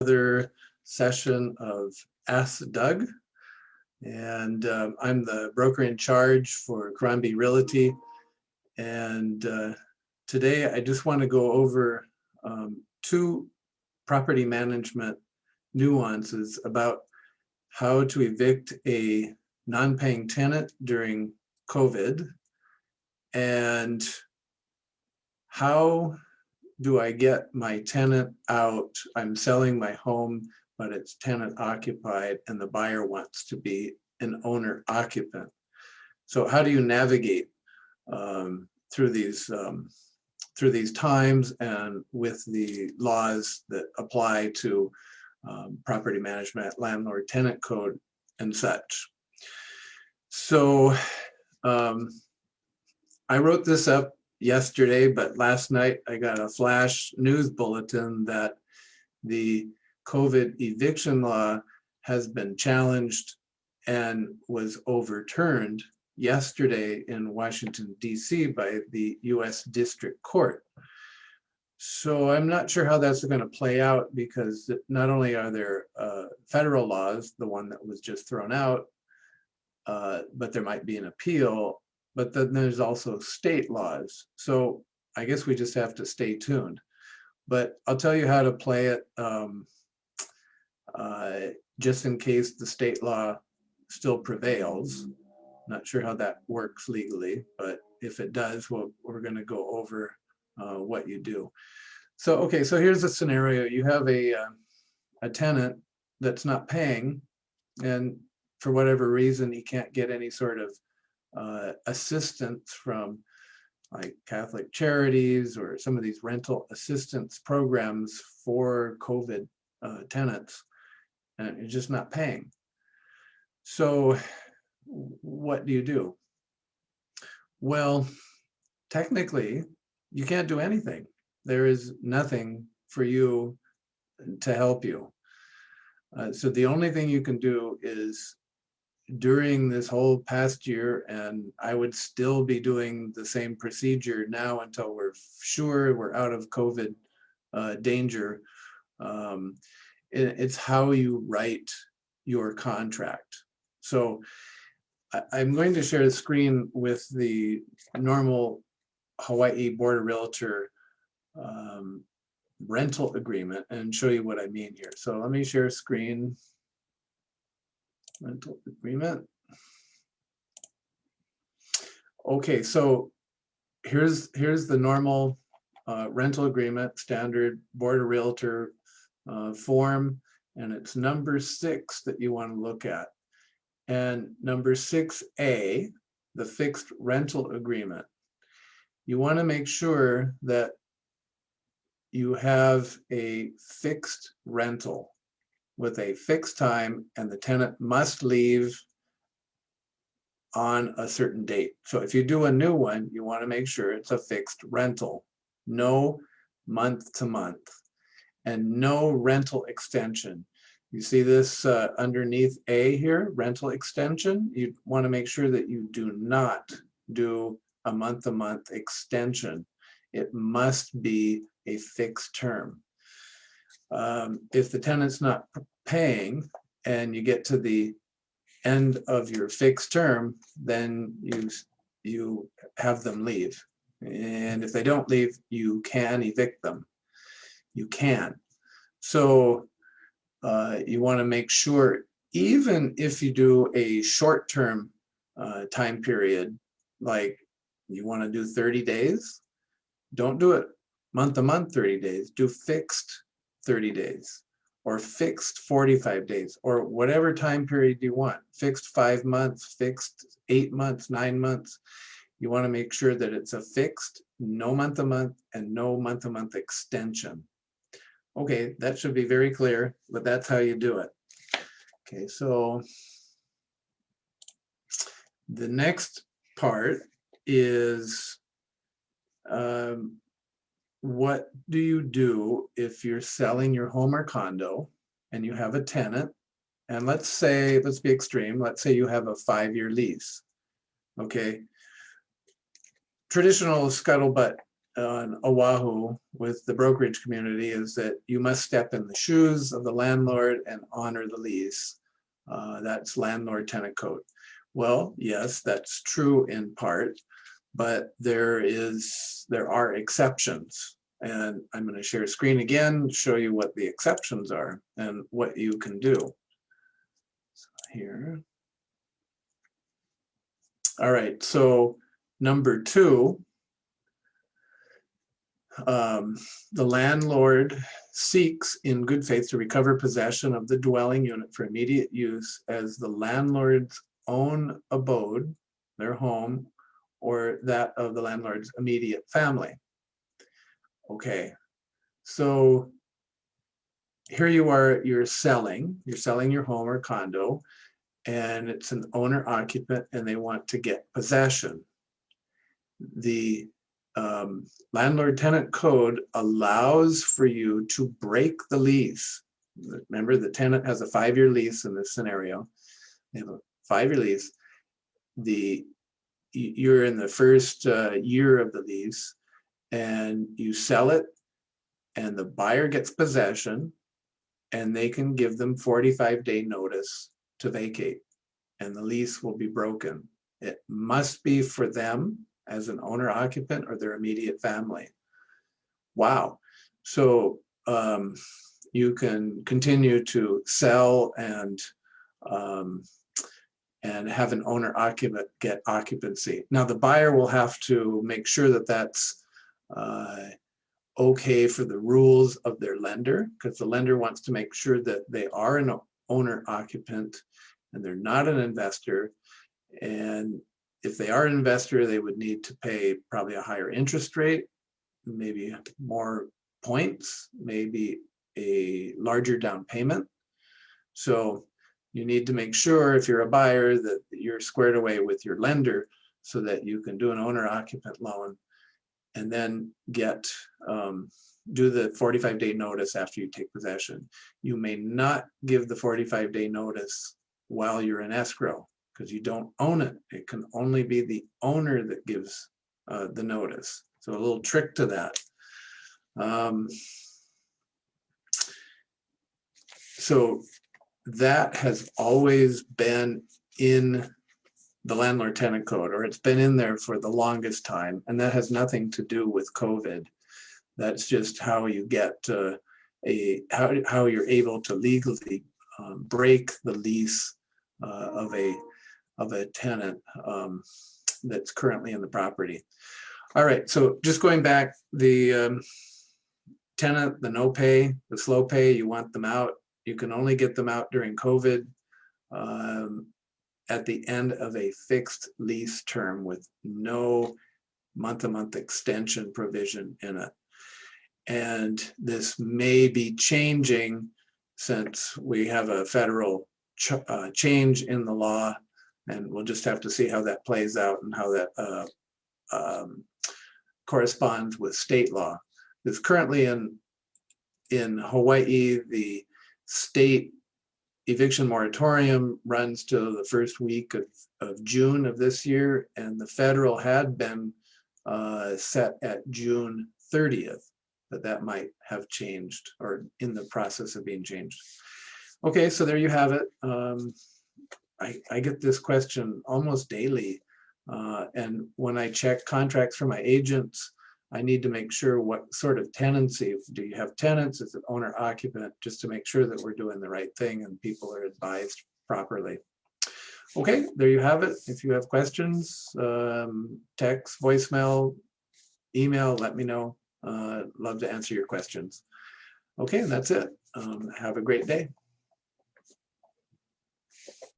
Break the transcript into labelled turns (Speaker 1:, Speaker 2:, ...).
Speaker 1: another session of Ask Doug. And I'm the broker in charge for Crombie Realty. And today I just want to go over two property management nuances about how to evict a non-paying tenant during COVID, and how do I get my tenant out? I'm selling my home, but it's tenant occupied and the buyer wants to be an owner occupant. So how do you navigate through these times and with the laws that apply to property management, landlord tenant code and such? So I wrote this up yesterday, but last night I got a flash news bulletin that the COVID eviction law has been challenged and was overturned yesterday in Washington, D.C. by the U.S. District Court. So I'm not sure how that's going to play out, because not only are there federal laws, the one that was just thrown out, but there might be an appeal, but then there's also state laws. So I guess we just have to stay tuned. But I'll tell you how to play it just in case the state law still prevails. Not sure how that works legally, but if it does, we're going to go over what you do. So, okay, so here's a scenario. You have a tenant that's not paying, and for whatever reason, he can't get any sort of assistance from like Catholic Charities or some of these rental assistance programs for COVID tenants, and you're just not paying. So what do you do? Well, technically, you can't do anything. There is nothing for you to help you. So the only thing you can do is, during this whole past year, and I would still be doing the same procedure now until we're sure we're out of COVID danger, it's how you write your contract. So I'm going to share the screen with the normal Hawaii Board of Realtor rental agreement and show you what I mean here. So let me share screen. Rental agreement. Okay, so here's the normal rental agreement, standard Board of Realtor form, and it's number 6 that you want to look at. And number 6A, the fixed rental agreement. You want to make sure that you have a fixed rental with a fixed time, and the tenant must leave on a certain date. So if you do a new one, you want to make sure it's a fixed rental, no month to month, and no rental extension. You see this underneath A here, rental extension. You want to make sure that you do not do a month-to-month extension. It must be a fixed term. If the tenant's not paying and you get to the end of your fixed term, then you have them leave. And if they don't leave, you can evict them. You can. So you want to make sure, even if you do a short-term time period, like you want to do 30 days, don't do it month-to-month 30 days. Do fixed 30 days or fixed 45 days or whatever time period you want. Fixed 5 months, fixed 8 months, 9 months. You want to make sure that it's a fixed, no month-to-month, and no month-to-month extension. Okay, that should be very clear, but that's how you do it. Okay, so the next part is what do you do if you're selling your home or condo and you have a tenant, and let's be extreme, let's say you have a 5-year lease. Okay, traditional scuttlebutt on Oahu with the brokerage community is that you must step in the shoes of the landlord and honor the lease. That's landlord-tenant code. Well, yes, that's true in part, but there are exceptions. And I'm going to share a screen again to show you what the exceptions are and what you can do. So here. All right, so number 2, the landlord seeks in good faith to recover possession of the dwelling unit for immediate use as the landlord's own abode, their home, or that of the landlord's immediate family. Okay, so here you are, you're selling your home or condo, and it's an owner occupant and they want to get possession. The landlord tenant code allows for you to break the lease. Remember, the tenant has a 5-year lease in this scenario. They have a 5-year lease. You're in the first year of the lease and you sell it, and the buyer gets possession, and they can give them 45-day notice to vacate, and the lease will be broken. It must be for them as an owner occupant or their immediate family. Wow. So you can continue to sell and have an owner occupant get occupancy. Now the buyer will have to make sure that that's okay for the rules of their lender, because the lender wants to make sure that they are an owner occupant and they're not an investor. And if they are an investor, they would need to pay probably a higher interest rate, maybe more points, maybe a larger down payment. So you need to make sure, if you're a buyer, that you're squared away with your lender so that you can do an owner occupant loan and then do the 45-day notice after you take possession. You may not give the 45-day notice while you're in escrow, because you don't own it. It can only be the owner that gives the notice. So a little trick to that. So that has always been in the landlord-tenant code, or it's been in there for the longest time, and that has nothing to do with COVID. That's just how you get how you're able to legally break the lease of a tenant that's currently in the property. All right, so just going back, the tenant, the no pay, the slow pay, you want them out. You can only get them out during COVID at the end of a fixed lease term with no month-to-month extension provision in it. And this may be changing since we have a federal change in the law, and we'll just have to see how that plays out and how that corresponds with state law. Because currently in Hawaii, the state eviction moratorium runs till the first week of June of this year, and the federal had been set at June 30th, but that might have changed or in the process of being changed. Okay, so there you have it. I get this question almost daily, and when I check contracts for my agents, I need to make sure what sort of tenancy. Do you have tenants? Is it owner occupant? Just to make sure that we're doing the right thing and people are advised properly. Okay, there you have it. If you have questions, text, voicemail, email, let me know. Love to answer your questions. Okay, that's it. Have a great day.